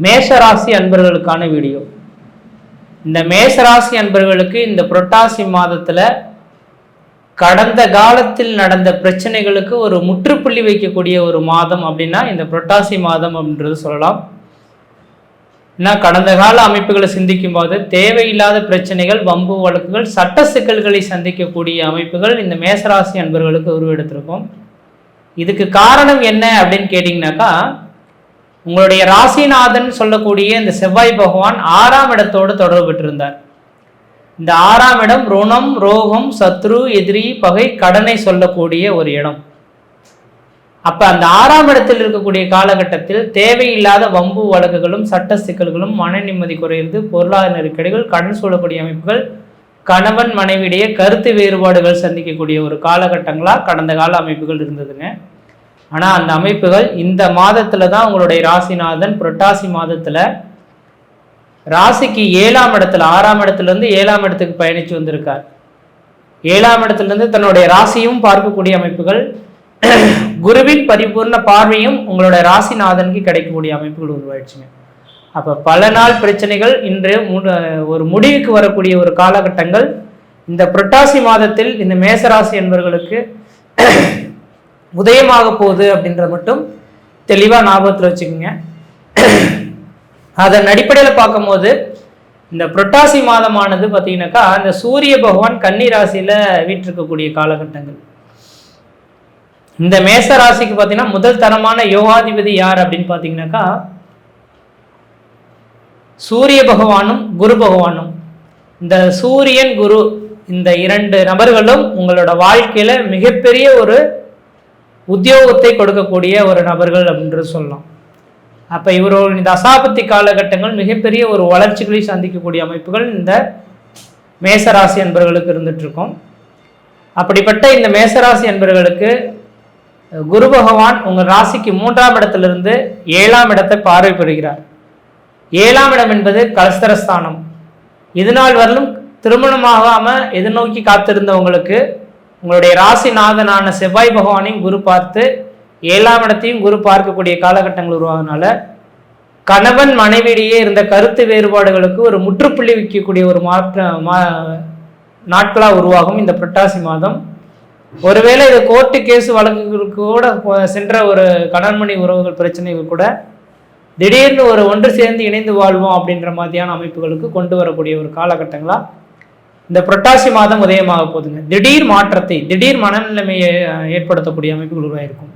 மேஷராசி அன்பர்களுக்கான வீடியோ. இந்த மேஷராசி அன்பர்களுக்கு இந்த புரட்டாசி மாதத்துல கடந்த காலத்தில் நடந்த பிரச்சனைகளுக்கு ஒரு முற்றுப்புள்ளி வைக்கக்கூடிய ஒரு மாதம் அப்படின்னா இந்த புரட்டாசி மாதம் அப்படின்றது சொல்லலாம். ஏன்னா கடந்த கால அமைப்புகளை சிந்திக்கும் போது தேவையில்லாத பிரச்சனைகள், வம்பு வழக்குகள், சட்ட சிக்கல்களை சந்திக்கக்கூடிய அமைப்புகள் இந்த மேஷராசி அன்பர்களுக்கு உருவெடுத்திருக்கும். இதுக்கு காரணம் என்ன அப்படின்னு கேட்டிங்கனாக்கா, உங்களுடைய ராசிநாதன் சொல்லக்கூடிய இந்த செவ்வாய் பகவான் 6ஆம் இடத்தோடு தொடர்பு பெற்றிருந்தார். இந்த 6ஆம் இடம் ருணம், ரோகம், சத்ரு, எதிரி, பகை, கடனை சொல்லக்கூடிய ஒரு இடம். அப்ப அந்த 6ஆம் இடத்தில் இருக்கக்கூடிய காலகட்டத்தில் தேவையில்லாத வம்பு வழக்குகளும், சட்ட சிக்கல்களும், மன நிம்மதி குறையிறது, பொருளாதார நெருக்கடிகள், கடன் சூழக்கூடிய அமைப்புகள், கணவன் மனைவியிடையே கருத்து வேறுபாடுகள் சந்திக்கக்கூடிய ஒரு காலகட்டங்களா கடந்த கால அமைப்புகள் இருந்ததுங்க. ஆனா அந்த அமைப்புகள் இந்த மாதத்துல தான் உங்களுடைய ராசிநாதன் புரட்டாசி மாதத்துல ராசிக்கு 7ஆம் இடத்துல 6ஆம் இடத்துல இருந்து 7ஆம் இடத்துக்கு பயணிச்சு வந்திருக்கார். 7ஆம் இடத்துல இருந்து தன்னுடைய ராசியும் பார்க்கக்கூடிய அமைப்புகள், குருவின் பரிபூர்ண பார்வையும் உங்களுடைய ராசிநாதனுக்கு கிடைக்கக்கூடிய அமைப்புகள் உருவாயிடுச்சுங்க. அப்ப பல நாள் பிரச்சனைகள் இன்று ஒரு முடிவுக்கு வரக்கூடிய ஒரு காலகட்டங்கள் இந்த புரட்டாசி மாதத்தில் இந்த மேசராசி என்பவர்களுக்கு உதயமாக போகுது அப்படின்ற மட்டும் தெளிவா ஞாபகத்தில் வச்சுக்கோங்க. அதன் அடிப்படையில் பார்க்கும்போது இந்த புரட்டாசி மாதமானது பார்த்தீங்கன்னாக்கா இந்த சூரிய பகவான் கன்னி ராசியில வீற்றிருக்கக்கூடிய காலகட்டங்கள். இந்த மேச ராசிக்கு பார்த்தீங்கன்னா முதல் தரமான யோகாதிபதி யார் அப்படின்னு பார்த்தீங்கன்னாக்கா சூரிய பகவானும் குரு பகவானும். இந்த சூரியன் குரு இந்த 2 நபர்களும் உங்களோட வாழ்க்கையில மிகப்பெரிய ஒரு உத்தியோகத்தை கொடுக்கக்கூடிய ஒரு நபர்கள் அப்படின்றது சொல்லலாம். அப்ப இவரோட இந்த தசாபத்தி காலகட்டங்கள் மிகப்பெரிய ஒரு வளர்ச்சிகளை சந்திக்கக்கூடிய அமைப்புகள் இந்த மேசராசி என்பவர்களுக்கு இருந்துட்டு இருக்கும். அப்படிப்பட்ட இந்த மேசராசி என்பவர்களுக்கு குரு பகவான் உங்க ராசிக்கு 3ஆம் இடத்திலிருந்து 7ஆம் இடத்தை பார்வை பெறுகிறார். 7ஆம் இடம் என்பது கலஸ்தரஸ்தானம். இதுநாள் வரலும் திருமணமாகாம எதிர்நோக்கி காத்திருந்தவங்களுக்கு உங்களுடைய ராசிநாதனான செவ்வாய் பகவானையும் குரு பார்த்து 7ஆம் இடத்தையும் குரு பார்க்கக்கூடிய காலகட்டங்கள் உருவாகனால கணவன் மனைவியிடையே இருந்த கருத்து வேறுபாடுகளுக்கு ஒரு முற்றுப்புள்ளி வைக்கக்கூடிய ஒரு நாட்களாக உருவாகும் இந்த புரட்டாசி மாதம். ஒருவேளை இது கோர்ட்டு கேஸ் வழக்குகளுக்கு கூட சென்ற ஒரு கணவன்மணி உறவுகள் பிரச்சனைகள் கூட திடீர்னு ஒரு ஒன்று சேர்ந்து இணைந்து வாழ்வோம் அப்படின்ற மாதிரியான அமைப்புகளுக்கு கொண்டு வரக்கூடிய ஒரு காலகட்டங்களா இந்த புரட்டாசி மாதம் உதயமாக போகுதுங்க. திடீர் மாற்றத்தை, திடீர் மனநிலைமையை ஏற்படுத்தக்கூடிய அமைப்புகள் உருவாயிருக்கும்.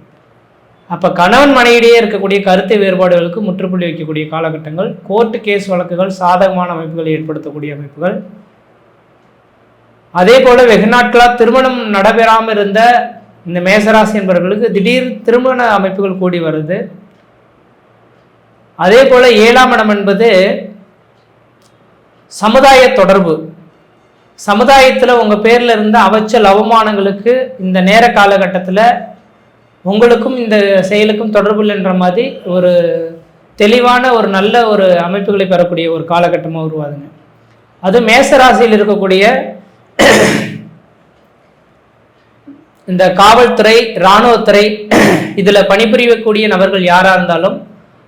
அப்ப கணவன் மனைவிடையே இருக்கக்கூடிய கருத்து வேறுபாடுகளுக்கு முற்றுப்புள்ளி வைக்கக்கூடிய காலகட்டங்கள், கோர்ட்டு கேஸ் வழக்குகள் சாதகமான அமைப்புகளை ஏற்படுத்தக்கூடிய அமைப்புகள். அதே போல வெகு நாட்களா திருமணம் நடைபெறாமல் இருந்த இந்த மேசராசி என்பவர்களுக்கு திடீர் திருமண அமைப்புகள் கூடி வருது. அதே போல 7ஆம் இடம் என்பது சமுதாய தொடர்பு. சமுதாயத்தில் உங்க பேர்ல இருந்த அவச்சல் அவமானங்களுக்கு இந்த நேர காலகட்டத்தில் உங்களுக்கும் இந்த செயலுக்கும் தொடர்பு இல்லைன்ற மாதிரி ஒரு தெளிவான ஒரு நல்ல ஒரு அமைப்புகளை பெறக்கூடிய ஒரு காலகட்டமாக உருவாதுங்க. அது மேசராசியில் இருக்கக்கூடிய இந்த காவல்துறை, இராணுவத்துறை இதுல பணிபுரியக்கூடிய நபர்கள் யாரா இருந்தாலும்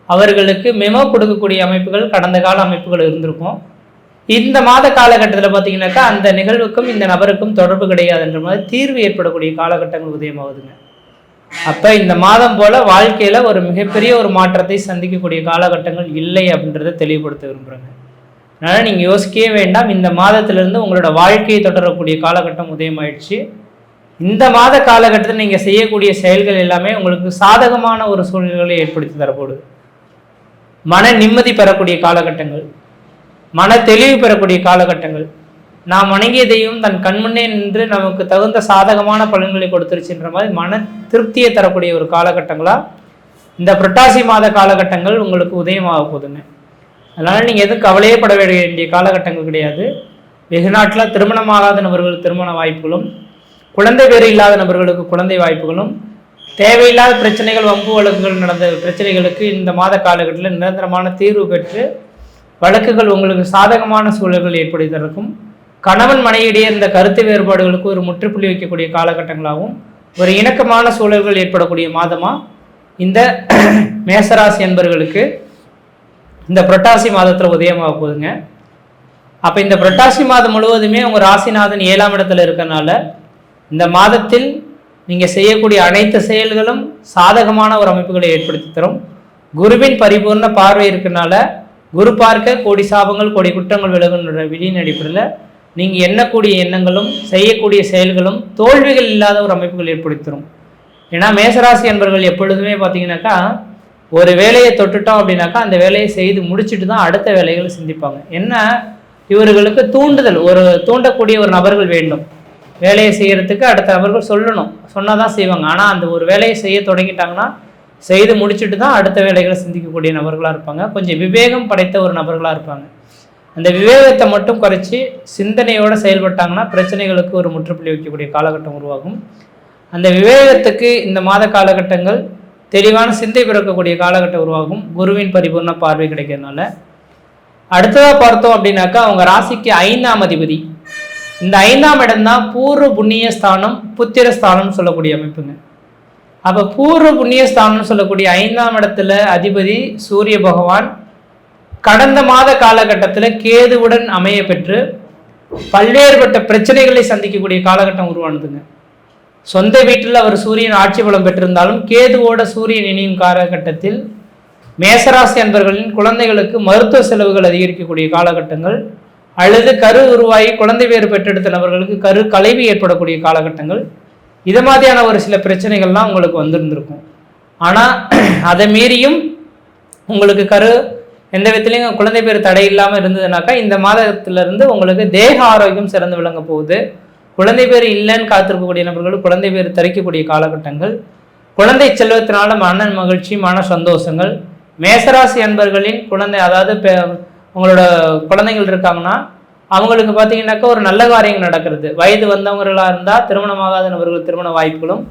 அவர்களுக்கு மெமோ கொடுக்கக்கூடிய அமைப்புகள் கடந்த கால அமைப்புகள் இருந்திருக்கும். இந்த மாத காலகட்டத்தில் பார்த்தீங்கன்னாக்கா அந்த நிகழ்வுக்கும் இந்த நபருக்கும் தொடர்பு கிடையாதுன்ற மாதிரி தீர்வு ஏற்படக்கூடிய காலகட்டங்கள் உதயமாகுதுங்க. அப்ப இந்த மாதம் போல வாழ்க்கையில ஒரு மிகப்பெரிய ஒரு மாற்றத்தை சந்திக்கக்கூடிய காலகட்டங்கள் இல்லை அப்படின்றத தெளிவுபடுத்த விரும்புகிறேங்க. அதனால நீங்க யோசிக்கவே வேண்டாம். இந்த மாதத்திலிருந்து உங்களோட வாழ்க்கையை தொடரக்கூடிய காலகட்டம் உதயமாயிடுச்சு. இந்த மாத காலகட்டத்தில் நீங்க செய்யக்கூடிய செயல்கள் எல்லாமே உங்களுக்கு சாதகமான ஒரு சூழ்நிலைகளை ஏற்படுத்தி தரப்படுது. மன நிம்மதி பெறக்கூடிய காலகட்டங்கள், மன தெளிவு பெறக்கூடிய காலகட்டங்கள், நாம் வணங்கிய தெய்வம் தன் கண்முன்னே நின்று நமக்கு தகுந்த சாதகமான பலன்களை கொடுத்துருச்சுன்ற மாதிரி மன திருப்தியை தரக்கூடிய ஒரு காலகட்டங்களா இந்த புரட்டாசி மாத காலகட்டங்கள் உங்களுக்கு உதயமாக போகுதுங்க. அதனால நீங்க எதுவும் கவலையே பட வேண்டிய காலகட்டங்கள் கிடையாது. வெகு நாட்டில் திருமணமாகாத நபர்கள் திருமண வாய்ப்புகளும், குழந்தை பேர் இல்லாத நபர்களுக்கு குழந்தை வாய்ப்புகளும், தேவையில்லாத பிரச்சனைகள், வம்பு வழக்குகள் நடந்த பிரச்சனைகளுக்கு இந்த மாத காலகட்டத்தில் நிரந்தரமான தீர்வு பெற்று வழக்குகள் உங்களுக்கு சாதகமான சூழல்கள் ஏற்படுத்தியிருக்கும். கணவன் மனைவியிடையே இருந்த கருத்து வேறுபாடுகளுக்கு ஒரு முற்றுப்புள்ளி வைக்கக்கூடிய காலகட்டங்களாகவும் ஒரு இணக்கமான சூழல்கள் ஏற்படக்கூடிய மாதமா இந்த மேசராசி என்பவர்களுக்கு இந்த புரட்டாசி மாதத்தில் உதயமாக போகுதுங்க. அப்போ இந்த புரட்டாசி மாதம் முழுவதுமே உங்கள் ராசிநாதன் 7ஆம் இடத்துல இருக்கறனால இந்த மாதத்தில் நீங்கள் செய்யக்கூடிய அனைத்து செயல்களும் சாதகமான ஒரு அமைப்புகளை ஏற்படுத்தி தரும். குருவின் பரிபூர்ண பார்வை இருக்கனால குரு பார்க்க கோடி சாபங்கள் கோடி குற்றங்கள் விலகுன்ற விதியின் அடிப்படையில் நீங்கள் எண்ணக்கூடிய எண்ணங்களும் செய்யக்கூடிய செயல்களும் தோல்விகள் இல்லாத ஒரு அமைப்புகள் ஏற்படுத்தி தரும். ஏன்னா மேசராசி என்பவர்கள் எப்பொழுதுமே பார்த்தீங்கன்னாக்கா ஒரு வேலையை தொட்டுட்டோம் அப்படின்னாக்கா அந்த வேலையை செய்து முடிச்சுட்டு தான் அடுத்த வேலைகளை சிந்திப்பாங்க. என்ன இவர்களுக்கு தூண்டுதல், ஒரு தூண்டக்கூடிய ஒரு நபர்கள் வேண்டும். வேலையை செய்கிறதுக்கு அடுத்த நபர்கள் சொல்லணும், சொன்னால் தான் செய்வாங்க. ஆனால் அந்த ஒரு வேலையை செய்ய தொடங்கிட்டாங்கன்னா செய்து முடிச்சுட்டு தான் அடுத்த வேலைகளை சிந்திக்கக்கூடிய நபர்களாக இருப்பாங்க. கொஞ்சம் விவேகம் படைத்த ஒரு நபர்களாக இருப்பாங்க. அந்த விவேகத்தை மட்டும் குறைச்சி சிந்தனையோடு செயல்பட்டாங்கன்னா பிரச்சனைகளுக்கு ஒரு முற்றுப்புள்ளி வைக்கக்கூடிய காலகட்டம் உருவாகும். அந்த விவேகத்துக்கு இந்த மாத காலகட்டங்கள் தெளிவான சிந்தை பிறக்கக்கூடிய காலகட்டம் உருவாகும். குருவின் பரிபூர்ண பார்வை கிடைக்கிறதுனால அடுத்ததாக பார்த்தோம் அப்படின்னாக்கா அவங்க ராசிக்கு 5ஆம் அதிபதி. இந்த 5ஆம் இடம் தான் பூர்வ புண்ணிய ஸ்தானம், புத்திர ஸ்தானம்னு சொல்லக்கூடிய அமைப்புங்க. அப்போ பூர்வ புண்ணிய ஸ்தானம்னு சொல்லக்கூடிய 5ஆம் இடத்துல அதிபதி சூரிய பகவான் கடந்த மாத காலகட்டத்தில் கேதுவுடன் அமைய பெற்று பல்வேறுபட்ட பிரச்சனைகளை சந்திக்கக்கூடிய காலகட்டம் உருவானதுங்க. சொந்த வீட்டில் அவர் சூரியன் ஆட்சி பலம் பெற்றிருந்தாலும் கேதுவோட சூரியன் இணையும் காலகட்டத்தில் மேசராசி அன்பர்களின் குழந்தைகளுக்கு மருத்துவ செலவுகள் அதிகரிக்கக்கூடிய காலகட்டங்கள், அல்லது கரு உருவாகி குழந்தை பேறு பெற்றெடுத்த நபர்களுக்கு கரு கலைவு ஏற்படக்கூடிய காலகட்டங்கள், இது மாதிரியான ஒரு சில பிரச்சனைகள்லாம் உங்களுக்கு வந்திருந்திருக்கும். ஆனால் அதை மீறியும் உங்களுக்கு கரு எந்த விதத்துலையும் குழந்தை பேர் தடை இல்லாமல் இருந்ததுனாக்கா இந்த மாதத்திலிருந்து உங்களுக்கு தேக ஆரோக்கியம் சிறந்து விளங்க போகுது. குழந்தை பேர் இல்லைன்னு காத்திருக்கக்கூடிய நபர்கள் குழந்தை பேர் தரிக்கக்கூடிய காலகட்டங்கள், குழந்தை செல்வத்தினால மன மகிழ்ச்சி மன சந்தோஷங்கள். மேசராசி அன்பர்களின் குழந்தை, அதாவது உங்களோட குழந்தைகள் இருக்காங்கன்னா அவங்களுக்கு பார்த்தீங்கன்னாக்கா ஒரு நல்ல காரியங்கள் நடக்கிறது. வயது வந்தவங்களாக இருந்தால் திருமணமாகாத நபர்கள் திருமண வாய்ப்புகளும்,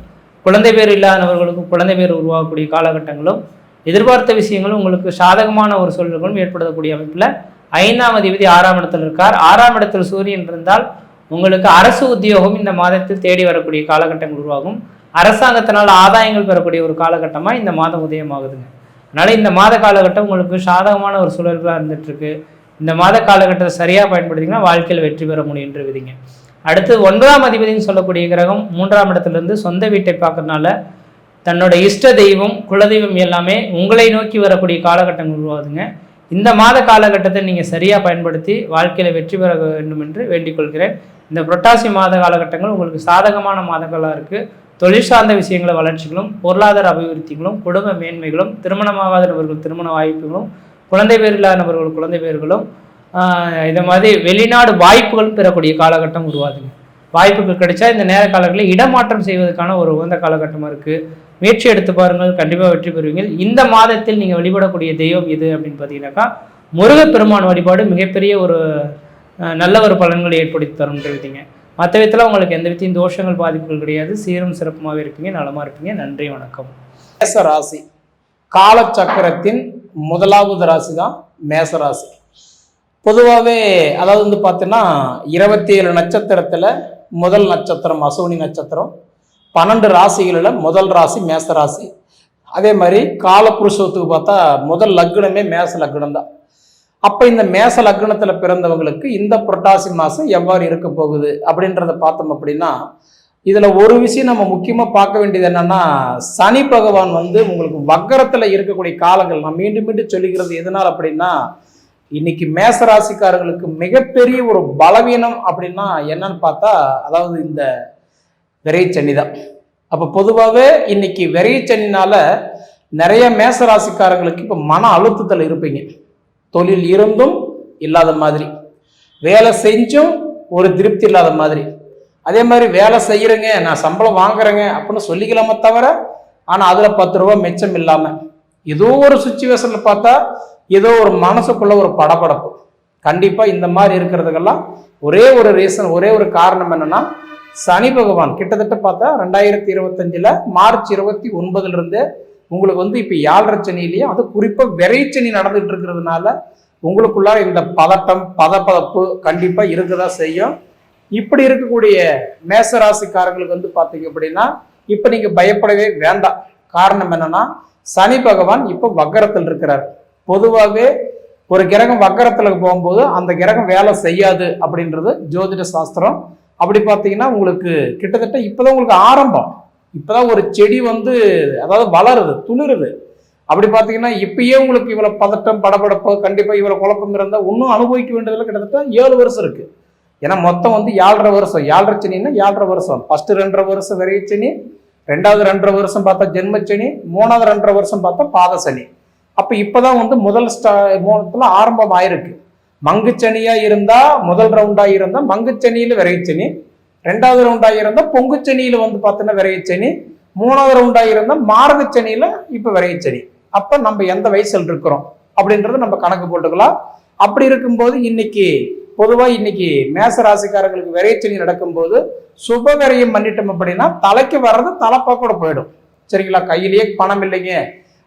குழந்தை பேர் இல்லாத நபர்களுக்கு குழந்தை பேர் உருவாகக்கூடிய காலகட்டங்களும், எதிர்பார்த்த விஷயங்களும் உங்களுக்கு சாதகமான ஒரு சூழல்களும் ஏற்படுத்தக்கூடிய அமைப்பில் 5ஆம் அதிபதி 6ஆம் இடத்தில் இருக்கார். 6ஆம் இடத்தில் சூரியன் இருந்தால் உங்களுக்கு அரசு உத்தியோகம் இந்த மாதத்தில் தேடி வரக்கூடிய காலகட்டங்கள் உருவாகும். அரசாங்கத்தினால் ஆதாயங்கள் பெறக்கூடிய ஒரு காலகட்டமாக இந்த மாதம் உதயமாகுதுங்க. அதனால் இந்த மாத காலகட்டம் உங்களுக்கு சாதகமான ஒரு சூழல்களாக இருந்துகிட்ருக்கு. இந்த மாத காலகட்டத்தை சரியாக பயன்படுத்திங்கன்னா வாழ்க்கையில் வெற்றி பெற முடியுன்ற விதிங்க. அடுத்து 9ஆம் அதிபதினு சொல்லக்கூடிய கிரகம் 3ஆம் இடத்துலேருந்து சொந்த வீட்டை பார்க்கறதுனால தன்னோட இஷ்ட தெய்வம் குலதெய்வம் எல்லாமே உங்களை நோக்கி வரக்கூடிய காலகட்டங்கள் உருவாகுதுங்க. இந்த மாத காலகட்டத்தை நீங்கள் சரியாக பயன்படுத்தி வாழ்க்கையில் வெற்றி பெற வேண்டும் என்று வேண்டிக் கொள்கிறேன். இந்த புரட்டாசி மாத காலகட்டங்கள் உங்களுக்கு சாதகமான மாதங்களாக இருக்குது. தொழில் சார்ந்த விஷயங்கள வளர்ச்சிகளும், பொருளாதார அபிவிருத்திகளும், குடும்ப மேன்மைகளும், திருமணமாகாத நபர்கள் திருமண வாய்ப்புகளும், குழந்தை பேர் இல்லாத நபர்கள் குழந்தை பேர்களும், இதை மாதிரி வெளிநாடு வாய்ப்புகளும் பெறக்கூடிய காலகட்டம் உருவாதுங்க. வாய்ப்புகள் கிடைச்சா இந்த நேர காலங்களில் இடமாற்றம் செய்வதற்கான ஒரு உகந்த காலகட்டமாக இருக்குது. முயற்சி எடுத்து பாருங்கள், கண்டிப்பாக வெற்றி பெறுவீங்க. இந்த மாதத்தில் நீங்கள் வழிபடக்கூடிய தெய்வம் எது அப்படின்னு பார்த்தீங்கன்னாக்கா முருகப்பெருமான் வழிபாடு மிகப்பெரிய ஒரு நல்ல ஒரு பலன்களை ஏற்படுத்தி தரும்ன்றீங்க. மற்ற விதத்தில் உங்களுக்கு எந்த விதத்தையும் தோஷங்கள் பாதிப்புகள் கிடையாது. சீரும் சிறப்புமாகவே இருப்பீங்க, நலமாக இருப்பீங்க. நன்றி, வணக்கம். மேச ராசி காலச்சக்கரத்தின் முதலாவது ராசி தான் மேசராசி. பொதுவாகவே அதாவது பார்த்தீங்கன்னா 27 நட்சத்திரத்தில் முதல் நட்சத்திரம் அசுவினி நட்சத்திரம், 12 ராசிகளில் முதல் ராசி மேசராசி. அதே மாதிரி காலப்புருஷத்துக்கு பார்த்தா முதல் லக்னமே மேச லக்னம் தான். அப்போ இந்த மேச லக்னத்தில் பிறந்தவங்களுக்கு இந்த புரட்டாசி மாதம் எவ்வாறு இருக்க போகுது அப்படின்றத பார்த்தோம் அப்படின்னா, இதில் ஒரு விஷயம் நம்ம முக்கியமாக பார்க்க வேண்டியது என்னன்னா, சனி பகவான் உங்களுக்கு வக்கரத்தில் இருக்கக்கூடிய காலங்கள். நான் மீண்டும் மீண்டும் சொல்லிக்கிறது எதனால் அப்படின்னா, இன்னைக்கு மேசராசிக்காரர்களுக்கு மிகப்பெரிய ஒரு பலவீனம் அப்படின்னா என்னன்னு பார்த்தா, அதாவது இந்த விரைச்சனி தான். அப்போ பொதுவாகவே இன்னைக்கு விரைச்சனினால நிறைய மேசராசிக்காரங்களுக்கு இப்போ மன அழுத்தத்தில் இருப்பீங்க. தொழில் இருந்தும் இல்லாத மாதிரி, வேலை செஞ்சும் ஒரு திருப்தி இல்லாத மாதிரி. அதே மாதிரி வேலை செய்கிறேங்க, நான் சம்பளம் வாங்குறேங்க அப்படின்னு சொல்லிக்கலாமே தவிர, ஆனால் அதில் 10 ரூபா மிச்சம் இல்லாமல் ஏதோ ஒரு சுச்சுவேஷனில் பார்த்தா ஏதோ ஒரு மனசுக்குள்ள ஒரு படபடப்பு. கண்டிப்பாக இந்த மாதிரி இருக்கிறதுக்கெல்லாம் ஒரே ஒரு ரீசன், ஒரே ஒரு காரணம் என்னன்னா, சனி பகவான் கிட்டத்தட்ட பார்த்தா 2025 மார்ச் 29 உங்களுக்கு இப்போ 7.5 சனியிலேயே, அது குறிப்பாக விரைச்சனி நடந்துட்டு இருக்கிறதுனால உங்களுக்குள்ளார இந்த பதட்டம் பதப்பதப்பு கண்டிப்பாக இருக்குதான் செய்யும். இப்படி இருக்கக்கூடிய மேசராசிக்காரங்களுக்கு பார்த்தீங்க அப்படின்னா இப்போ நீங்கள் பயப்படவே வேண்டாம். காரணம் என்னன்னா, சனி பகவான் இப்போ வக்கரத்தில் இருக்கிறார். பொதுவாகவே ஒரு கிரகம் வக்கரத்துல போகும்போது அந்த கிரகம் வேலை செய்யாது அப்படின்றது ஜோதிட சாஸ்திரம். அப்படி பார்த்தீங்கன்னா உங்களுக்கு கிட்டத்தட்ட இப்போதான் உங்களுக்கு ஆரம்பம். இப்போதான் ஒரு செடி வந்து அதாவது வளருது, துளிருது. அப்படி பார்த்தீங்கன்னா இப்பயே உங்களுக்கு இவ்வளவு பதட்டம், படபடப்பு, கண்டிப்பாக இவ்வளவு குழப்பம் இருந்தால் இன்னும் அனுபவிக்க வேண்டியதில் கிட்டத்தட்ட 7 வருஷம் இருக்கு. ஏன்னா மொத்தம் வந்து 7.5 வருஷம். 7.5 சனின்னா 7.5 வருஷம். ஃபர்ஸ்ட் 2.5 வருஷம் விரைச்சனி, 2வது 2.5 வருஷம் பார்த்தா ஜென்மச்சனி, 3வது 2.5 வருஷம் பார்த்தா பாத சனி. அப்போ இப்போதான் வந்து முதல் மூலத்துல ஆரம்பம் ஆயிருக்கு. மங்குச்சனியா இருந்தா முதல் ரவுண்டா இருந்தா மங்குச்சனியில விரைச்சனி, 2வது ரவுண்டா இருந்தா பொங்குச்சனியில வந்து பார்த்தீங்கன்னா விரைச்சனி, 3வது ரவுண்டா இருந்தா மார்கச்சனியில இப்ப விரைச்சனி. அப்ப நம்ம எந்த வயசுல இருக்கிறோம் அப்படின்றத நம்ம கணக்கு போட்டுக்கலாம். அப்படி இருக்கும்போது இன்னைக்கு பொதுவா இன்னைக்கு மேச ராசிக்காரங்களுக்கு விரைச்சனி நடக்கும்போது சுப விரயம் பண்ணிட்டோம் அப்படின்னா தலைக்கு வர்றது தலைப்பாக்கூட போயிடும். சரிங்களா? கையிலேயே பணம் இல்லைங்க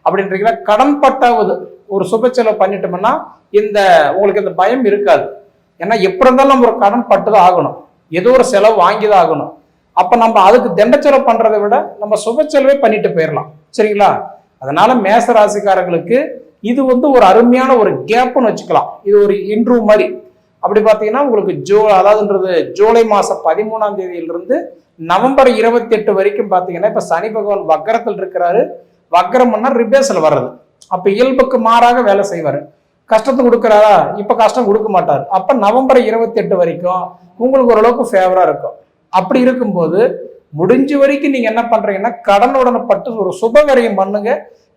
அப்படின்றீங்களா, கடன் பட்டாவது ஒரு சுப செலவு பண்ணிட்டோம்னா இந்த உங்களுக்கு இந்த பயம் இருக்காது. ஏன்னா எப்படி இருந்தாலும் நம்ம ஒரு கடன் பட்டுதான் ஆகணும், ஏதோ ஒரு செலவு வாங்கிதான் ஆகணும். அப்ப நம்ம அதுக்கு தண்ட செலவு பண்றதை விட நம்ம சுப செலவே பண்ணிட்டு போயிடலாம். சரிங்களா? அதனால மேச ராசிக்காரங்களுக்கு இது வந்து ஒரு அருமையான ஒரு கேப்னு வச்சுக்கலாம். இது ஒரு இன்ட்ரூவ் மாதிரி. அப்படி பார்த்தீங்கன்னா உங்களுக்கு அதாவதுன்றது ஜூலை மாசம் 13ஆம் தேதியிலிருந்து நவம்பர் 28 வரைக்கும் பார்த்தீங்கன்னா இப்ப சனி பகவான் வக்கரத்தில் இருக்கிறாரு. வக்கரம்னா ரிபேஸ்ல வர்றது. அப்ப இயல்புக்கு மாறாக வேலை செய்வாரு. கஷ்டத்தை கொடுக்குறாரா? இப்ப கஷ்டம் கொடுக்க மாட்டார். அப்ப நவம்பர் 28 வரைக்கும் உங்களுக்கு ஓரளவுக்கு ஃபேவரா இருக்கும். அப்படி இருக்கும்போது முடிஞ்ச வரைக்கும் நீங்க என்ன பண்றீங்கன்னா கடனுடனே பட்டு ஒரு சுப விரயம் பண்ணுங்க.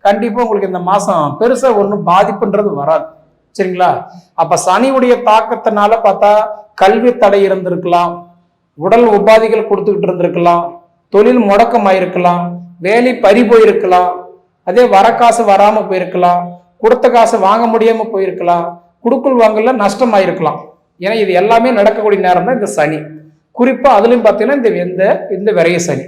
கண்டிப்பா உங்களுக்கு இந்த மாசம் பெருசா ஒன்றும் பாதிப்புன்றது வராது. சரிங்களா? அப்ப சனியுடைய தாக்கத்தினால பார்த்தா கல்வி தடை இருந்திருக்கலாம், உடல் உபாதிகள் கொடுத்துக்கிட்டு இருந்திருக்கலாம், தொழில் முடக்கமாயிருக்கலாம், வேலை பறி போயிருக்கலாம், அதே வர காசு வராம போயிருக்கலாம், கொடுத்த காசு வாங்க முடியாம போயிருக்கலாம், குடுக்கல் வாங்கல நஷ்டமாயிருக்கலாம். ஏன்னா இது எல்லாமே நடக்கக்கூடிய நேரம் தான் இந்த சனி. குறிப்பா அதுலயும் பார்த்தீங்கன்னா இந்த விரைய சனி.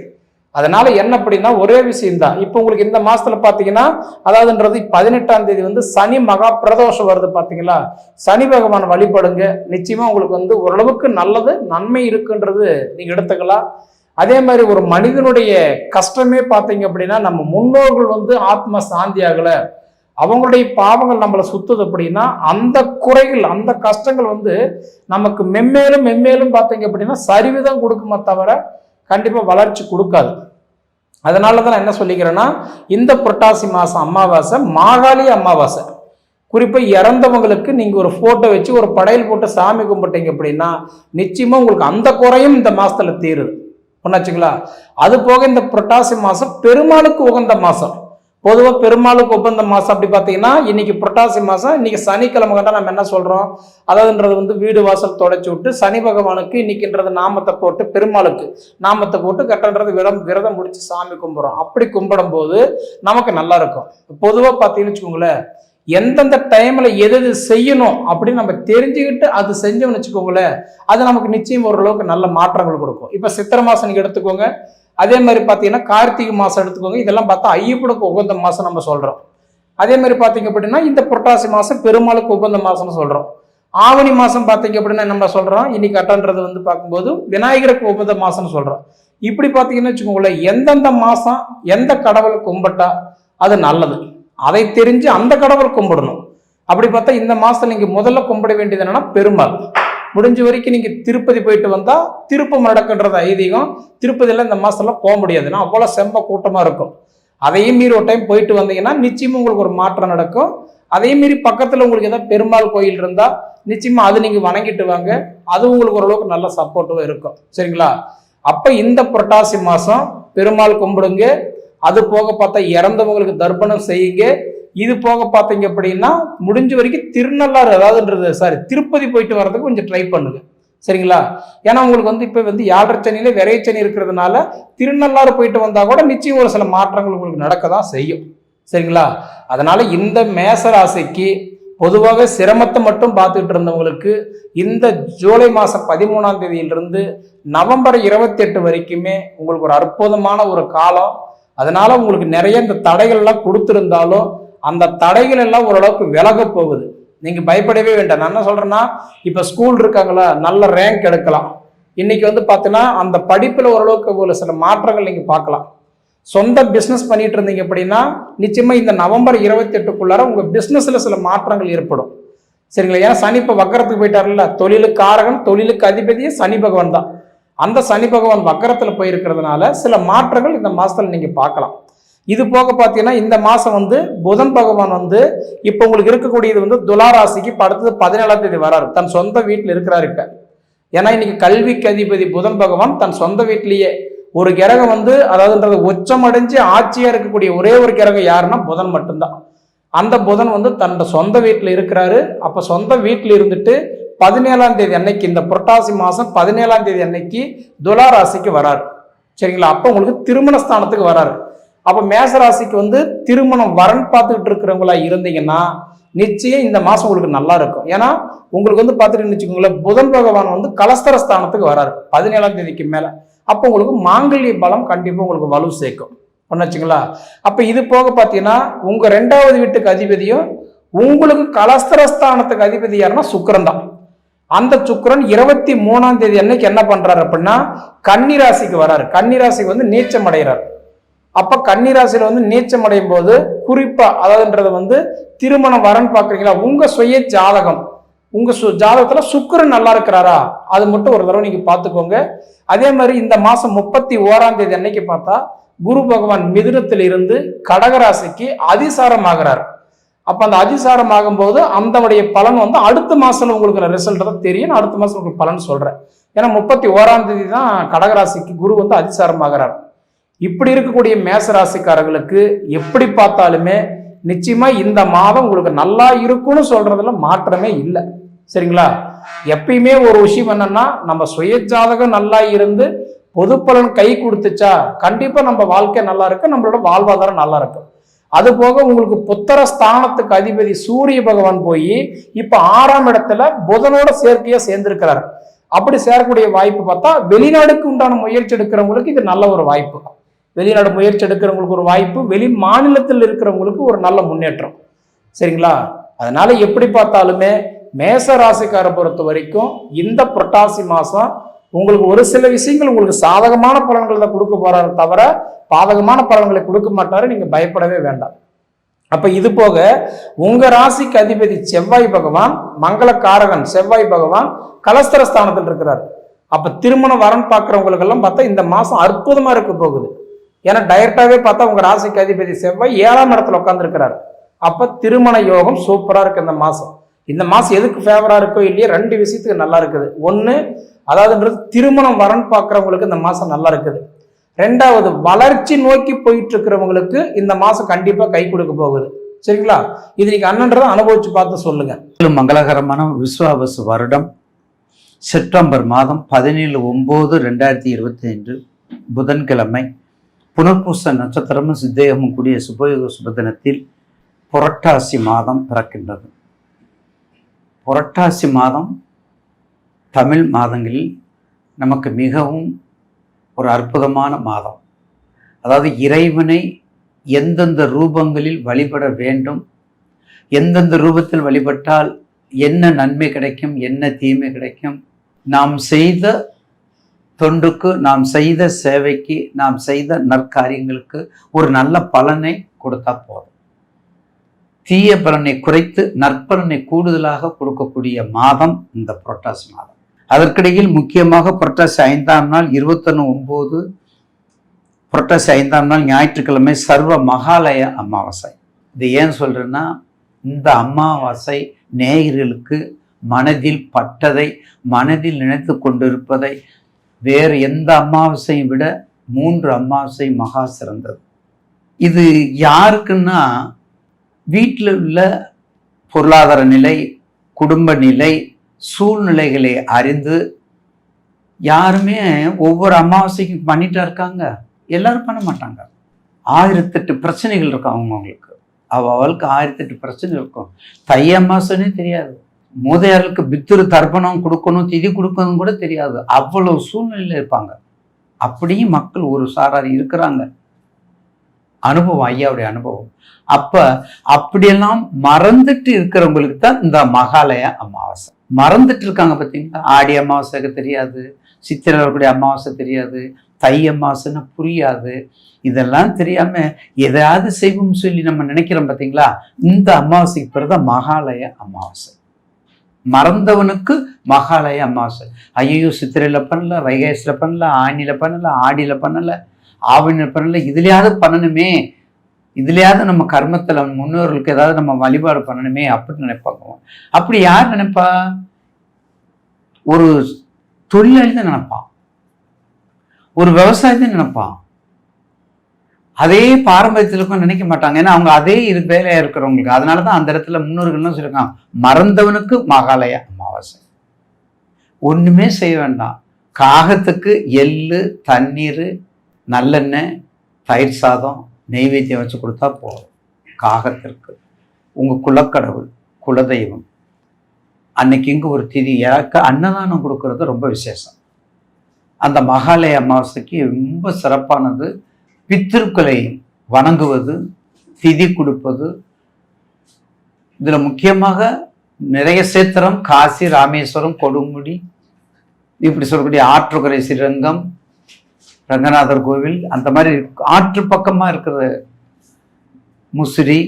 அதனால என்ன அப்படின்னா ஒரே விஷயம் தான். இப்போ உங்களுக்கு இந்த மாசத்துல பாத்தீங்கன்னா அதாவதுன்றது 18ஆம் தேதி வந்து சனி மகா பிரதோஷம் வருது. பாத்தீங்களா? சனி பகவான் வழிபடுங்க. நிச்சயமா உங்களுக்கு வந்து ஓரளவுக்கு நல்லது நன்மை இருக்குன்றது நீங்க எடுத்துக்கலாம். அதே மாதிரி ஒரு மனிதனுடைய கஷ்டமே பார்த்தீங்க அப்படின்னா நம்ம முன்னோர்கள் வந்து ஆத்ம சாந்தி ஆகல, அவங்களுடைய பாவங்கள் நம்மளை சுத்துது அப்படின்னா அந்த குறைகள் அந்த கஷ்டங்கள் வந்து நமக்கு மென்மேலும் மென்மேலும் பார்த்தீங்க அப்படின்னா சரிவுதான் கொடுக்குமே தவிர கண்டிப்பா வளர்ச்சி கொடுக்காது. அதனாலதான் நான் என்ன சொல்லிக்கிறேன்னா இந்த புரட்டாசி மாசம் அமாவாசை மாகாளி அமாவாசை. குறிப்பா இறந்தவங்களுக்கு நீங்க ஒரு போட்டோ வச்சு ஒரு படையல் போட்டு சாமி கும்பிட்டீங்க அப்படின்னா நிச்சயமா உங்களுக்கு அந்த குறையும் இந்த மாசத்துல தீருது. ஒன்னாச்சுங்களா? அது போக இந்த புரட்டாசி மாசம் பெருமாளுக்கு உகந்த மாசம். பொதுவாக பெருமாளுக்கு உகந்த மாசம் அப்படி பார்த்தீங்கன்னா இன்னைக்கு புரட்டாசி மாசம், இன்னைக்கு சனிக்கிழமை கண்டா நம்ம என்ன சொல்றோம், அதாவதுன்றது வந்து வீடு வாசல் தொடச்சி விட்டு சனி பகவானுக்கு இன்னைக்குன்றது நாமத்தை போட்டு பெருமாளுக்கு நாமத்தை போட்டு கட்டன்றது விரதம் முடிச்சு சாமி கும்பிடுறோம். அப்படி கும்பிடும் போது நமக்கு நல்லா இருக்கும். பொதுவாக பார்த்தீங்கன்னு வச்சுக்கோங்களேன், எந்தெந்த டைம்ல எது செய்யணும் அப்படின்னு நம்ம தெரிஞ்சுக்கிட்டு அது செஞ்சோம்னு வச்சுக்கோங்களேன், அது நமக்கு நிச்சயம் ஓரளவுக்கு நல்ல மாற்றங்கள் கொடுக்கும். இப்ப சித்திரை மாசம் நீங்க எடுத்துக்கோங்க, அதே மாதிரி பாத்தீங்கன்னா கார்த்திகை மாசம் எடுத்துக்கோங்க. இதெல்லாம் பார்த்தா ஐயப்பனுக்கு உகந்த மாசம் நம்ம சொல்றோம். அதே மாதிரி பாத்தீங்க அப்படின்னா இந்த புரட்டாசி மாசம் பெருமாளுக்கு உகந்த மாசம்னு சொல்றோம். ஆவணி மாசம் பாத்தீங்க அப்படின்னா நம்ம சொல்றோம் இன்னைக்கு அட்டன்றது வந்து பார்க்கும்போது விநாயகருக்கு உகந்த மாசம்னு சொல்றோம். இப்படி பாத்தீங்கன்னு வச்சுக்கோங்களேன், எந்தெந்த மாசம் எந்த கடவுளை கும்பிட்டா அது நல்லது அதை தெரிஞ்சு அந்த கடவுள் கும்பிடணும். அப்படி பார்த்தா இந்த மாசத்துல நீங்க முதல்ல கும்பிட வேண்டியது என்னன்னா பெருமாள். முடிஞ்ச வரைக்கும் நீங்க திருப்பதி போயிட்டு வந்தா திருப்பம் நடக்குன்றது ஐதீகம். திருப்பதியில இந்த மாசத்துல போக முடியாதுன்னா அவ்வளவு செம்ம கூட்டமா இருக்கும். அதையும் மீறி ஒரு டைம் போயிட்டு வந்தீங்கன்னா நிச்சயமா உங்களுக்கு ஒரு மாற்றம் நடக்கும். அதே மீறி பக்கத்துல உங்களுக்கு ஏதாவது பெருமாள் கோயில் இருந்தா நிச்சயமா அது நீங்க வணங்கிட்டு வாங்க, அது உங்களுக்கு ஓரளவுக்கு நல்ல சப்போர்ட்டிவா இருக்கும். சரிங்களா? அப்ப இந்த புரட்டாசி மாசம் பெருமாள் கும்பிடுங்க. அது போக பார்த்தா இறந்தவங்களுக்கு தர்ப்பணம் செய்யுங்க. இது போக பார்த்தீங்க அப்படின்னா முடிஞ்ச வரைக்கும் திருநள்ளாறு அதாவதுன்றது திருப்பதி போயிட்டு வர்றதுக்கு கொஞ்சம் ட்ரை பண்ணுங்க. சரிங்களா? ஏன்னா உங்களுக்கு வந்து இப்ப வந்து 7.5 சனியில விரைச்சனி இருக்கிறதுனால திருநள்ளாறு போயிட்டு வந்தா கூட நிச்சயம் ஒரு சில மாற்றங்கள் உங்களுக்கு நடக்கதான் செய்யும். சரிங்களா? அதனால இந்த மேச ராசிக்கு பொதுவாக சிரமத்தை மட்டும் பார்த்துக்கிட்டு இருந்தவங்களுக்கு இந்த ஜூலை மாசம் 13ஆம் தேதியிலிருந்து நவம்பர் 28 வரைக்குமே உங்களுக்கு ஒரு அற்புதமான ஒரு காலம். அதனால உங்களுக்கு நிறைய இந்த தடைகள் எல்லாம் கொடுத்திருந்தாலும் அந்த தடைகள் எல்லாம் ஓரளவுக்கு விலக போகுது. நீங்க பயப்படவே வேண்டாம். நான் என்ன சொல்றேன்னா இப்ப ஸ்கூல் இருக்காங்களா, நல்ல ரேங்க் எடுக்கலாம். இன்னைக்கு வந்து பாத்தீங்கன்னா அந்த படிப்புல ஓரளவுக்கு ஒரு சில மாற்றங்கள் நீங்க பார்க்கலாம். சொந்த பிசினஸ் பண்ணிட்டு இருந்தீங்க அப்படின்னா நிச்சயமா இந்த நவம்பர் 28க்குள்ளார உங்க பிசினஸ்ல சில மாற்றங்கள் ஏற்படும். சரிங்களா? ஏன்னா சனி இப்போ வக்கரத்துக்கு போயிட்டார்ல, தொழிலுக்கு காரகன், தொழிலுக்கு அதிபதியே சனி பகவான் தான். அந்த சனி பகவான் வக்கரத்தில் போயிருக்கிறதுனால சில மாற்றங்கள் இந்த மாசத்துல நீங்க பார்க்கலாம். இது போக பார்த்தீங்கன்னா இந்த மாசம் வந்து புதன் பகவான் வந்து இப்போ உங்களுக்கு இருக்கக்கூடியது வந்து துலா ராசிக்கு இப்போ அடுத்தது 17ஆம் தேதி வராரு. தன் சொந்த வீட்டில் இருக்கிறாரு இப்ப. ஏன்னா இன்னைக்கு கல்விக்கு அதிபதி புதன் பகவான் தன் சொந்த வீட்டிலேயே ஒரு கிரகம் வந்து அதாவதுன்றது உச்சமடைஞ்சு ஆட்சியா இருக்கக்கூடிய ஒரே ஒரு கிரகம் யாருன்னா புதன் மட்டும்தான். அந்த புதன் வந்து தன்னோட சொந்த வீட்டில் இருக்கிறாரு. அப்ப சொந்த வீட்டில் இருந்துட்டு 17ஆம் தேதி அன்னைக்கு, இந்த புரட்டாசி மாசம் 17ஆம் தேதி அன்னைக்கு துலா ராசிக்கு வராரு. சரிங்களா? அப்ப உங்களுக்கு திருமண ஸ்தானத்துக்கு வராரு. அப்ப மேச ராசிக்கு வந்து திருமணம் வரன் பார்த்துக்கிட்டு இருக்கிறவங்களா இருந்தீங்கன்னா நிச்சயம் இந்த மாசம் உங்களுக்கு நல்லா இருக்கும். ஏன்னா உங்களுக்கு வந்து பார்த்துட்டு வச்சுக்கோங்களேன், புதன் பகவான் வந்து கலஸ்தர ஸ்தானத்துக்கு வராரு 17ஆம் தேதிக்கு மேல. அப்போ உங்களுக்கு மாங்கல்ய பலம் கண்டிப்பா உங்களுக்கு வலு சேர்க்கும். பண்ணச்சுங்களா? அப்ப இது போக பார்த்தீங்கன்னா உங்க 2வது வீட்டுக்கு அதிபதியும் உங்களுக்கு கலஸ்தரஸ்தானத்துக்கு அதிபதி யாருன்னா சுக்கிரன் தான். அந்த சுக்கிரன் 23ஆம் தேதி அன்னைக்கு என்ன பண்றாரு அப்படின்னா கன்னி ராசிக்கு வராரு. கன்னி ராசிக்கு வந்து நீச்சம் அடைகிறார். அப்ப கன்னி ராசியில வந்து நீச்சம் அடையும் போது குறிப்பா அதாவதுன்றது வந்து திருமணம் வரன் பார்க்குறீங்களா, உங்க சுய ஜாதகம், உங்க ஜாதகத்துல சுக்கிரன் நல்லா இருக்கிறாரா அது மட்டும் ஒரு தடவை நீங்க பார்த்துக்கோங்க. அதே மாதிரி இந்த மாசம் 31ஆம் தேதி அன்னைக்கு பார்த்தா குரு பகவான் மிதுனத்தில் இருந்து கடகராசிக்கு அதிசாரம் ஆகிறார். அப்ப அந்த அதிசாரம் ஆகும்போது அந்தனுடைய பலன் வந்து அடுத்த மாசம் உங்களுக்கு ரிசல்ட் தான் தெரியும். நான் அடுத்த மாசம் உங்களுக்கு பலன் சொல்றேன். ஏன்னா 31ஆம் தேதி தான் கடகராசிக்கு குரு வந்து அதிசாரம் ஆகிறார். இப்படி இருக்கக்கூடிய மேச ராசிக்காரர்களுக்கு எப்படி பார்த்தாலுமே நிச்சயமா இந்த மாதம் உங்களுக்கு நல்லா இருக்கும்னு சொல்றதுல மாற்றமே இல்லை. சரிங்களா? எப்பயுமே ஒரு விஷயம் என்னன்னா, நம்ம சுய ஜாதகம் நல்லா இருந்து பொது பலன் கை கொடுத்துச்சா கண்டிப்பா நம்ம வாழ்க்கை நல்லா இருக்கு, நம்மளோட வாழ்வாதாரம் நல்லா இருக்கும். அது போக உங்களுக்கு புத்திர ஸ்தானத்துக்கு அதிபதி சூரிய பகவான் போய் இப்ப 6ஆம் இடத்துல புதனோட சேர்க்கையா சேர்ந்திருக்கிறார். அப்படி சேரக்கூடிய வாய்ப்பு பார்த்தா வெளிநாடுக்கு உண்டான முயற்சி எடுக்கிறவங்களுக்கு இது நல்ல ஒரு வாய்ப்பு. வெளிநாடு முயற்சி எடுக்கிறவங்களுக்கு ஒரு வாய்ப்பு, வெளி மாநிலத்தில் இருக்கிறவங்களுக்கு ஒரு நல்ல முன்னேற்றம். சரிங்களா? அதனால எப்படி பார்த்தாலுமே மேச ராசிக்காரை பொறுத்த வரைக்கும் இந்த புரட்டாசி மாசம் உங்களுக்கு ஒரு சில விஷயங்கள் உங்களுக்கு சாதகமான பலன்களை தான் கொடுக்க போறாரு தவிர பாதகமான பலன்களை கொடுக்க மாட்டாரு. நீங்க பயப்படவே வேண்டாம். அப்ப இது போக உங்க ராசிக்கு அதிபதி செவ்வாய் பகவான், மங்கள காரகன் செவ்வாய் பகவான் கலஸ்தர ஸ்தானத்தில் இருக்கிறார். அப்ப திருமண வரன் பார்க்கிறவங்களுக்கு எல்லாம் பார்த்தா இந்த மாசம் அற்புதமா இருக்க போகுது. ஏன்னா டைரக்டாவே பார்த்தா உங்க ராசிக்கு அதிபதி செவ்வாய் 7ஆம் இடத்துல உட்கார்ந்து இருக்கிறார். அப்ப திருமண யோகம் சூப்பரா இருக்கு இந்த மாசம். இந்த மாசம் எதுக்கு ஃபேவரா இருக்கோ இல்லையா, 2 விஷயத்துக்கு நல்லா இருக்குது. ஒண்ணு அதாவதுன்றது திருமணம் வரன் பார்க்கிறவங்களுக்கு இந்த மாசம் நல்லா இருக்குது. 2வது வளர்ச்சி நோக்கி போயிட்டு இருக்கிறவங்களுக்கு இந்த மாசம் கண்டிப்பா கை கொடுக்க போகுது. சரிங்களா? இது நீங்க அண்ணன்றதை அனுபவிச்சு பார்த்து சொல்லுங்க. மங்களகரமான விஸ்வாவசு வருடம் செப்டம்பர் மாதம் 17/9/2025 புதன்கிழமை புனர்பூச நட்சத்திரமும் சித்தேகமும் கூடிய சுபயோக சுபதினத்தில் புரட்டாசி மாதம் பிறக்கின்றது. புரட்டாசி மாதம் தமிழ் மாதங்களில் நமக்கு மிகவும் ஒரு அற்புதமான மாதம். அதாவது இறைவனை எந்தெந்த ரூபங்களில் வழிபட வேண்டும், எந்தெந்த ரூபத்தில் வழிபட்டால் என்ன நன்மை கிடைக்கும், என்ன தீமை கிடைக்கும், நாம் செய்த தொண்டுக்கு, நாம் செய்த சேவைக்கு, நாம் செய்த நற்காரியங்களுக்கு ஒரு நல்ல பலனை கொடுத்தா போதும். தீய பலனை குறைத்து நற்பலனை கூடுதலாக கொடுக்கக்கூடிய மாதம் இந்த புரட்டாசி மாதம். அதற்கிடையில் முக்கியமாக புரட்டாசி 5ஆம் நாள் 21/9 புரட்டாசி 5ஆம் நாள் ஞாயிற்றுக்கிழமை சர்வ மகாலய அமாவாசை. இது ஏன் சொல்றேன்னா, இந்த அமாவாசை நேயர்களுக்கு மனதில் பட்டதை, மனதில் நினைத்து கொண்டிருப்பதை வேறு எந்த அமாவாசையும் விட 3 அமாவாசை மகா சிறந்தது. இது யாருக்குன்னா, வீட்டில் உள்ள பொருளாதார நிலை, குடும்ப நிலை, சூழ்நிலைகளை அறிந்து யாருமே ஒவ்வொரு அமாவாசைக்கும் பண்ணிட்டா இருக்காங்க, எல்லாரும் பண்ண மாட்டாங்க. 1008 பிரச்சனைகள் இருக்கும் அவங்களுக்கு. அவளுக்கு 1008 பிரச்சனை இருக்கும். தை அமாவாசைன்னே தெரியாது, மூதையாருக்கு பித்திரு தர்ப்பணம் கொடுக்கணும், திதி கொடுக்கணும் கூட தெரியாது. அவ்வளவு சூழ்நிலையில இருப்பாங்க. அப்படியும் மக்கள் ஒரு சாரார் இருக்கிறாங்க. அனுபவம், ஐயாவுடைய அனுபவம். அப்ப அப்படியெல்லாம் மறந்துட்டு இருக்கிறவங்களுக்கு தான் இந்த மகாலய அமாவாசை. மறந்துட்டு இருக்காங்க பார்த்தீங்களா? ஆடி அமாவாசைக்கு தெரியாது, சித்திரை வரக்கூடிய அமாவாசை தெரியாது, தை அமாவாசைன்னு புரியாது. இதெல்லாம் தெரியாம எதையாவது செய்வோம்னு சொல்லி நம்ம நினைக்கிறோம் பார்த்தீங்களா? இந்த அமாவாசைக்கு பிறகு மகாலய அமாவாசை. மறந்தவனுக்கு மகாலய அமாவாசை. ஐயோ, சித்திரையில பண்ணல, வைகாசியில பண்ணல, ஆணியில பண்ணல, ஆடியில பண்ணல, ஆவணியில பண்ணல, இதுலயாவது பண்ணணுமே, இதுலயாவது நம்ம கர்மத்துல முன்னோர்களுக்கு ஏதாவது நம்ம வழிபாடு பண்ணணுமே அப்படின்னு நினைப்பாங்க. அப்படி யார் நினைப்பா? ஒரு தொழிலாளி தான் நினைப்பான், ஒரு விவசாயத்தை நினைப்பான். அதே பாரம்பரியத்திலுக்கும் நினைக்க மாட்டாங்க. ஏன்னா அவங்க அதே வேலையா இருக்கிறவங்களுக்கு. அதனாலதான் அந்த இடத்துல முன்னோர்கள்லாம் சொல்லியிருக்காங்க, மறந்தவனுக்கு மகாலய அமாவாசை. ஒண்ணுமே செய்ய வேண்டாம். காகத்துக்கு எள்ளு, தண்ணீர், நல்லெண்ணெய், தயிர் சாதம், நெய்வேத்தியம் வச்சு கொடுத்தா போதும். காகத்திற்கு உங்க குலக்கடவுள், குலதெய்வம் அன்னைக்கு இங்கு ஒரு திதி யாருக்கு அன்னதானம் கொடுக்கறது ரொம்ப விசேஷம். அந்த மகாலய அமாவாசைக்கு ரொம்ப சிறப்பானது பித்திருக்களை வணங்குவது, திதி கொடுப்பது. இதுல முக்கியமாக நிறைய சேத்திரம், காசி, ராமேஸ்வரம், கொடுமுடி, இப்படி சொல்லக்கூடிய ஆற்றுக்கரை ஸ்ரீரங்கம், ரங்கநாதர் கோவில், அந்த மாதிரி ஆற்று பக்கமா இருக்கிற முசிறி,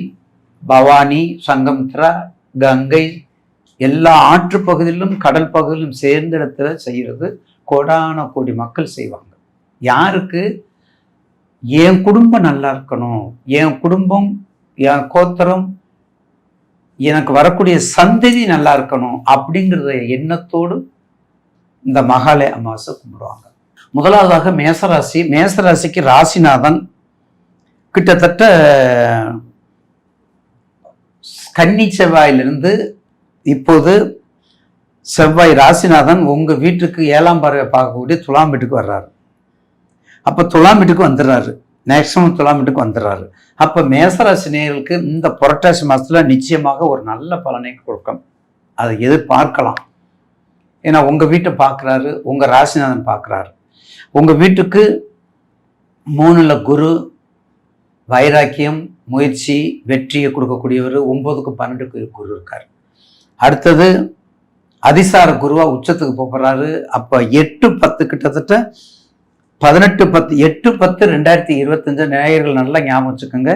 பவானி, சங்கமித்ரா, கங்கை, எல்லா ஆற்று பகுதியிலும் கடல் பகுதியிலும் சேர்ந்த இடத்துல செய்யறது கோடான கோடி மக்கள் செய்வாங்க. யாருக்கு? என் குடும்பம் நல்லா இருக்கணும், என் குடும்பம், என் கோத்திரம், எனக்கு வரக்கூடிய சந்ததி நல்லா இருக்கணும் அப்படிங்கிறத எண்ணத்தோடு இந்த மகாலய அமாவாசை கும்பிடுவாங்க. முதலாவதாக மேசராசி. மேசராசிக்கு ராசிநாதன் கிட்டத்தட்ட கன்னி செவ்வாயிலிருந்து இப்போது செவ்வாய் ராசிநாதன் உங்க வீட்டுக்கு 7ஆம் பார்வை பார்க்கக்கூடிய துலாம் வீட்டுக்கு வர்றாரு. அப்ப துலாம் வீட்டுக்கு வந்துடுறாரு, மேக்சிமம் துலாம் வீட்டுக்கு வந்துடுறாரு. அப்ப மேசராசி நேயர்களுக்கு இந்த புரட்டாசி மாசத்துல நிச்சயமாக ஒரு நல்ல பலனை கொடுக்கும், அதை எதிர்பார்க்கலாம். ஏன்னா உங்க வீட்டை பார்க்குறாரு, உங்க ராசிநாதன் பார்க்குறாரு. உங்க வீட்டுக்கு 3ல் குரு, வைராக்கியம், முயற்சி, வெற்றியை கொடுக்கக்கூடியவர். 9க்கு 12க்கு குரு இருக்காரு. அடுத்தது அதிசார குருவா உச்சத்துக்கு போகிறாரு. அப்ப 8-10 கிட்டத்தட்ட 18-10 8-10-2025 நேயர்கள் நல்லா ஞாபகம் வச்சுக்கோங்க.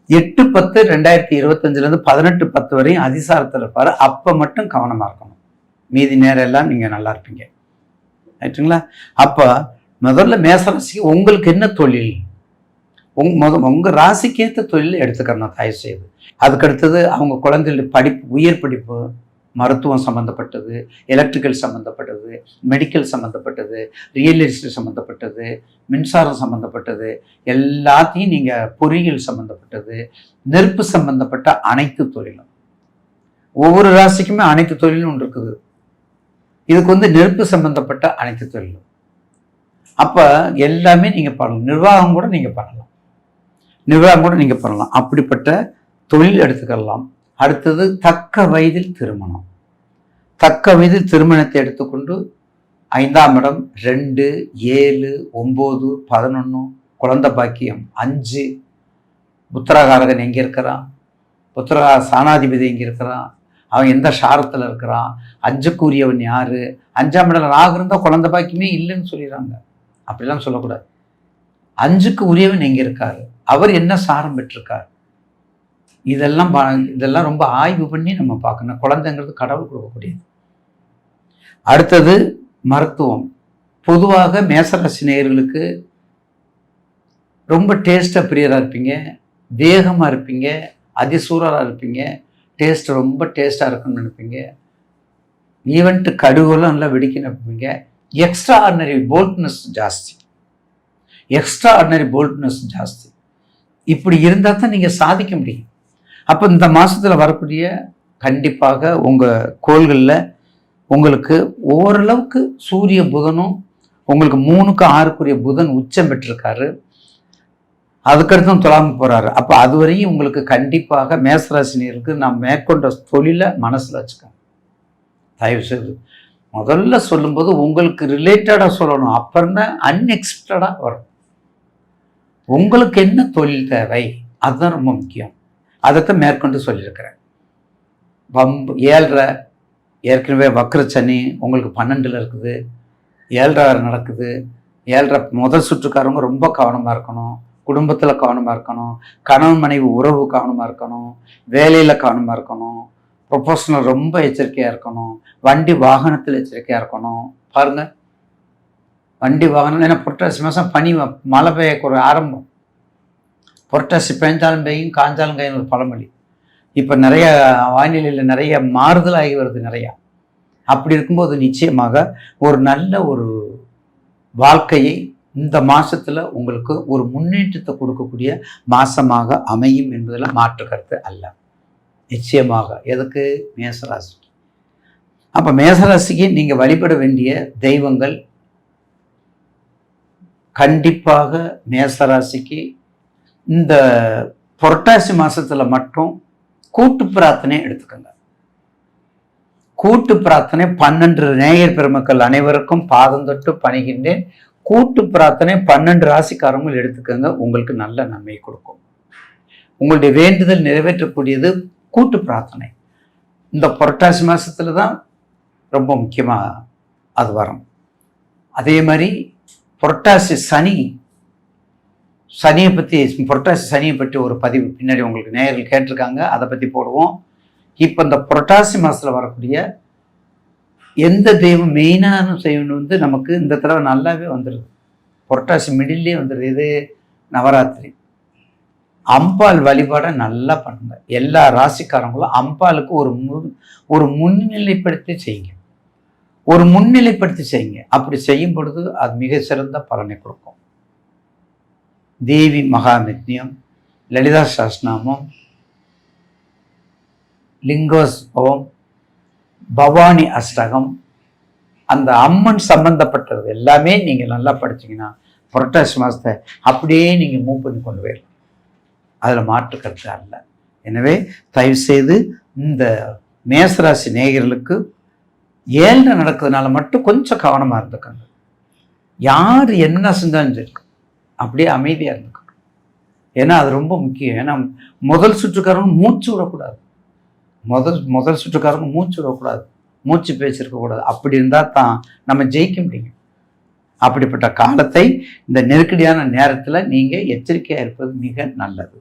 8-10-2025 18-10 வரையும் அதிசாரத்தில் இருப்பாரு. அப்ப மட்டும் கவனமா இருக்கணும், மீதி நேரம் எல்லாம் நீங்க நல்லா இருப்பீங்க. ரைட்டுங்களா? அப்ப முதல்ல மேசராசிக்கு உங்களுக்கு என்ன தொழில், உங்க ராசிக்கேற்ற தொழில் எடுத்துக்கணும் தயவு செய்து. அதுக்கு அடுத்தது அவங்க குழந்தைகளுடைய படிப்பு, உயர் படிப்பு, மருத்துவம் சம்மந்தப்பட்டது, எலக்ட்ரிக்கல் சம்மந்தப்பட்டது, மெடிக்கல் சம்மந்தப்பட்டது, ரியல் எஸ்டேட் சம்மந்தப்பட்டது, மின்சாரம் சம்மந்தப்பட்டது, எல்லாத்தையும் நீங்கள் பொறியியல் சம்மந்தப்பட்டது, நெருப்பு சம்மந்தப்பட்ட அனைத்து தொழிலும். ஒவ்வொரு ராசிக்குமே அனைத்து தொழிலும் ஒன்று இருக்குது. இதுக்கு நெருப்பு சம்மந்தப்பட்ட அனைத்து தொழிலும். அப்போ எல்லாமே நீங்கள் பண்ணலாம். நிர்வாகம் கூட நீங்கள் பண்ணலாம். அப்படிப்பட்ட தொழில் எடுத்துக்கலாம். அடுத்தது தக்க வயதில் திருமணம். தக்க வயதில் திருமணத்தை எடுத்துக்கொண்டு 5ஆம் இடம் 2, 7, 9, 11 குழந்தை பாக்கியம், 5 புத்திரகாரகன் எங்கே இருக்கிறான், சாணாதிபதி எங்கே இருக்கிறான், அவன் எந்த சாரத்தில் இருக்கிறான், 5க்குரியவன் யாரு, 5ஆம் இடம் ராகு இருந்தால் குழந்தை பாக்கியமே இல்லைன்னு சொல்லிடுறாங்க. அப்படிலாம் சொல்லக்கூடாது. 5க்கு உரியவன் எங்கே இருக்காரு, அவர் என்ன சாரம் பெற்றிருக்கார், இதெல்லாம் ரொம்ப ஆய்வு பண்ணி நம்ம பார்க்கணும். குழந்தைங்கிறது கடவுள் கொடுக்கக்கூடியது. அடுத்தது மருத்துவம். பொதுவாக மேசராசி நேயர்களுக்கு ரொம்ப டேஸ்ட்டாக பிரியராக இருப்பீங்க, வேகமாக இருப்பீங்க, அதிசூரராக இருப்பீங்க, டேஸ்ட் ரொம்ப டேஸ்ட்டாக இருக்குன்னு நினைப்பீங்க. ஈவெண்ட்டு கடுகுலாம் நல்லா வெடிக்க நினைப்பீங்க. எக்ஸ்ட்ரா ஆர்டினரி போல்ட்னஸ் ஜாஸ்தி. இப்படி இருந்தால் தான் நீங்கள் சாதிக்க முடியும். அப்போ இந்த மாதத்தில் வரக்கூடிய கண்டிப்பாக உங்கள் கோள்களில் உங்களுக்கு ஓரளவுக்கு சூரிய புதனும் உங்களுக்கு 3க்கு 6க்குரிய புதன் உச்சம் பெற்றிருக்காரு. அதுக்கடுத்தும் துலாமுக்கு போகிறாரு. அப்போ அதுவரையும் உங்களுக்கு கண்டிப்பாக மேசராசினியருக்கு நான் மேற்கொண்ட தொழிலை மனசில் வச்சுக்கேன். தயவு செய்து முதல்ல சொல்லும்போது உங்களுக்கு ரிலேட்டடாக சொல்லணும். அப்புறம் தான் அன்எக்ஸ்பெக்டடாக வரும். உங்களுக்கு என்ன தொழில் தேவை, அதுதான் ரொம்ப முக்கியம். அதைத்தான் மேற்கொண்டு சொல்லியிருக்கிறேன். 7.5 ஏற்கனவே வக்ரச்சனி உங்களுக்கு 12ல் இருக்குது, 7.5 நடக்குது. 7.5 முதல் சுற்றுக்காரவங்க ரொம்ப கவனமாக இருக்கணும், குடும்பத்தில் கவனமாக இருக்கணும், கணவன் மனைவி உறவு கவனமாக இருக்கணும், வேலையில் கவனமாக இருக்கணும், ப்ரொஃபஷனல் ரொம்ப எச்சரிக்கையாக இருக்கணும். வண்டி வாகனத்தில் எச்சரிக்கையாக இருக்கணும். பாருங்க, வண்டி வாகனம், ஏன்னா புரட்டாசி மாதம் பனி மழை பெய்யக்கூட ஆரம்பம். புரட்டாசி பெஞ்சாலும் பெய்யும், காஞ்சாலும் கையும் ஒரு பழமொழி. இப்போ நிறைய வானிலையில் நிறைய மாறுதல் ஆகி வருது நிறையா. அப்படி இருக்கும்போது நிச்சயமாக ஒரு நல்ல ஒரு வாழ்க்கையை இந்த மாசத்துல உங்களுக்கு ஒரு முன்னேற்றத்தை கொடுக்கக்கூடிய மாசமாக அமையும் என்பதில் மாற்று கருத்து அல்ல. நிச்சயமாக. எதுக்கு? மேசராசிக்கு. அப்ப மேசராசிக்கு நீங்க வழிபட வேண்டிய தெய்வங்கள் கண்டிப்பாக மேசராசிக்கு இந்த புரட்டாசி மாசத்துல மட்டும் கூட்டு பிரார்த்தனை எடுத்துக்கோங்க. கூட்டு பிரார்த்தனை 12 நேயர் பெருமக்கள் அனைவருக்கும் பாதம் தொட்டு பணிகின்றேன். கூட்டு பிரார்த்தனை 12 ராசிக்காரங்கள் எடுத்துக்கோங்க. உங்களுக்கு நல்ல நன்மை கொடுக்கும். உங்களுடைய வேண்டுதல் நிறைவேற்றக்கூடியது கூட்டு பிரார்த்தனை. இந்த புரட்டாசி மாசத்துல தான் ரொம்ப முக்கியமா அது வரும். அதே மாதிரி புரட்டாசி சனியை பற்றி, புரட்டாசி சனியை பற்றி ஒரு பதிவு பின்னாடி உங்களுக்கு நேயர்கள் கேட்டிருக்காங்க, அதை பற்றி போடுவோம். இப்போ இந்த புரட்டாசி மாதத்தில் வரக்கூடிய எந்த தெய்வம் மெயினான செய்யணும் நமக்கு இந்த தடவை நல்லாவே வந்துடுது. புரட்டாசி மிடில்லே வந்துடுது. இது நவராத்திரி. அம்பாள் வழிபாடை நல்லா பண்ணுங்க. எல்லா ராசிக்காரங்களும் அம்பாளுக்கு ஒரு முன்னிலைப்படுத்தி செய்யுங்க. அப்படி செய்யும் பொழுது அது மிக சிறந்த பலனை கொடுக்கும். தேவி மகாமித்யம், லலிதா சஹஸ்ரநாமம், லிங்கோத்சவம், பவானி அஷ்டகம், அந்த அம்மன் சம்பந்தப்பட்டது எல்லாமே நீங்கள் நல்லா படிச்சீங்கன்னா புரட்டாசி மாதத்தை அப்படியே நீங்கள் மூவ் பண்ணி கொண்டு போயிடலாம். அதில் மாற்று கருத்து அல்ல. எனவே தயவுசெய்து இந்த மேசராசி நேயர்களுக்கு 7 நடக்கிறதுனால மட்டும் கொஞ்சம் கவனமாக இருந்துக்கங்க. யார் என்ன செஞ்சாலும் சரி அப்படியே அமைதியாக இருந்துக்கணும். ஏன்னா அது ரொம்ப முக்கியம். ஏன்னா முதல் சுற்றுக்காரங்க மூச்சு விடக்கூடாது. முதல் சுற்றுக்காரங்க மூச்சு விடக்கூடாது, மூச்சு பேச்சிருக்கக்கூடாது. அப்படி இருந்தால் தான் நம்ம ஜெயிக்க முடியும். அப்படிப்பட்ட காலத்தை இந்த நெருக்கடியான நேரத்தில் நீங்கள் எச்சரிக்கையாக இருப்பது மிக நல்லது.